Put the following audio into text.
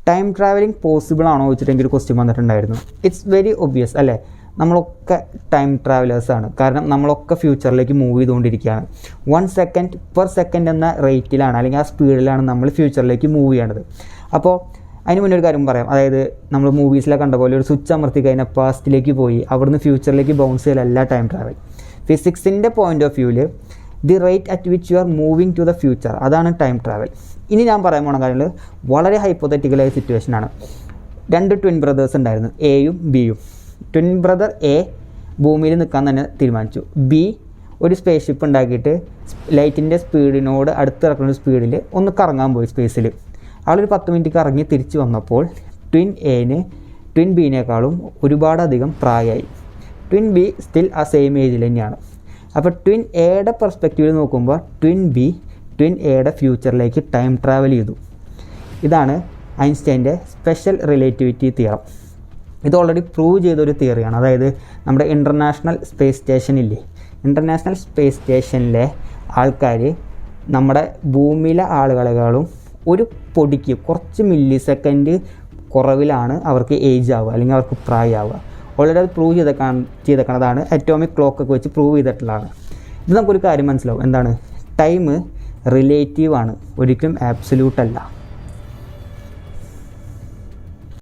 Time travelling possible ആണോ വെച്ചിട്ടെങ്കിൽ ഒരു question വന്നിട്ടുണ്ടായിരുന്നു. ഇറ്റ്സ് വെരി ഒബ്വിയസ് അല്ലേ. നമ്മളൊക്കെ ടൈം ട്രാവലേഴ്സാണ്. കാരണം നമ്മളൊക്കെ ഫ്യൂച്ചറിലേക്ക് മൂവ് ചെയ്തുകൊണ്ടിരിക്കുകയാണ്. 1 സെക്കൻഡ് പെർ സെക്കൻഡ് എന്ന റേറ്റിലാണ് അല്ലെങ്കിൽ ആ സ്പീഡിലാണ് നമ്മൾ ഫ്യൂച്ചറിലേക്ക് മൂവ് ചെയ്യേണ്ടത്. അപ്പോൾ അതിന് മുന്നേ ഒരു കാര്യം പറയാം. അതായത് നമ്മൾ മൂവീസിലൊക്കെ കണ്ട പോലെ ഒരു സ്വിച്ച് അമർത്തി കഴിഞ്ഞാൽ പാസ്റ്റിലേക്ക് പോയി അവിടുന്ന് ഫ്യൂച്ചറിലേക്ക് ബൗൺസ് ചെയ്യലല്ല ടൈം ട്രാവൽ. ഫിസിക്സിൻ്റെ പോയിൻ്റ് ഓഫ് വ്യൂവിൽ the rate at which you are moving to the future, അതാണ് ടൈം ട്രാവൽ. ഇനി ഞാൻ പറയാൻ പോണ കാര്യങ്ങൾ വളരെ ഹൈപ്പോത്തറ്റിക്കലായ സിറ്റുവേഷനാണ്. 2 ട്വിൻ ബ്രദേഴ്സ് ഉണ്ടായിരുന്നു, എയും ബിയും. ട്വിൻ ബ്രദർ എ ഭൂമിയിൽ നിൽക്കാൻ തന്നെ തീരുമാനിച്ചു. ബി ഒരു സ്പേസ് ഷിപ്പ് ഉണ്ടാക്കിയിട്ട് ലൈറ്റിൻ്റെ സ്പീഡിനോട് അടുത്ത് കിടക്കുന്ന സ്പീഡിൽ ഒന്ന് കറങ്ങാൻ പോയി സ്പേസിൽ. ആളൊരു 10 മിനിറ്റ് കറങ്ങി തിരിച്ച് വന്നപ്പോൾ ട്വിൻ എന് ട്വിൻ ബീനേക്കാളും ഒരുപാടധികം പ്രായമായി. ട്വിൻ ബി സ്റ്റിൽ ആ സെയിം ഏജിൽ തന്നെയാണ്. അപ്പോൾ ട്വിൻ എയുടെ പെർസ്പെക്റ്റീവിൽ നോക്കുമ്പോൾ ട്വിൻ എയുടെ ഫ്യൂച്ചറിലേക്ക് ടൈം ട്രാവൽ ചെയ്തു. ഇതാണ് ഐൻസ്റ്റൈൻ്റെ സ്പെഷ്യൽ റിലേറ്റിവിറ്റി തിയറം. ഇത് ഓൾറെഡി പ്രൂവ് ചെയ്തൊരു തിയറിയാണ്. അതായത് നമ്മുടെ ഇൻ്റർനാഷണൽ സ്പേസ് സ്റ്റേഷനില്ലേ, ഇൻ്റർനാഷണൽ സ്പേസ് സ്റ്റേഷനിലെ ആൾക്കാർ നമ്മുടെ ഭൂമിയിലെ ആളുകളെക്കാളും ഒരു പൊടിക്ക് കുറച്ച് മില്ലി സെക്കൻഡ് കുറവിലാണ് അവർക്ക് ഏജ് ആവുക അല്ലെങ്കിൽ അവർക്ക് പ്രായമാവുക. ഓൾറെഡി അത് പ്രൂവ് ചെയ്തേക്കണതാണ്. അറ്റോമിക് ക്ലോക്കൊക്കെ വെച്ച് പ്രൂവ് ചെയ്തിട്ടുള്ളതാണ്. ഇത് നമുക്കൊരു കാര്യം മനസ്സിലാവും. എന്താണ്? ടൈം റിലേറ്റീവാണ്, ഒരിക്കലും ആബ്സല്യൂട്ട് അല്ല.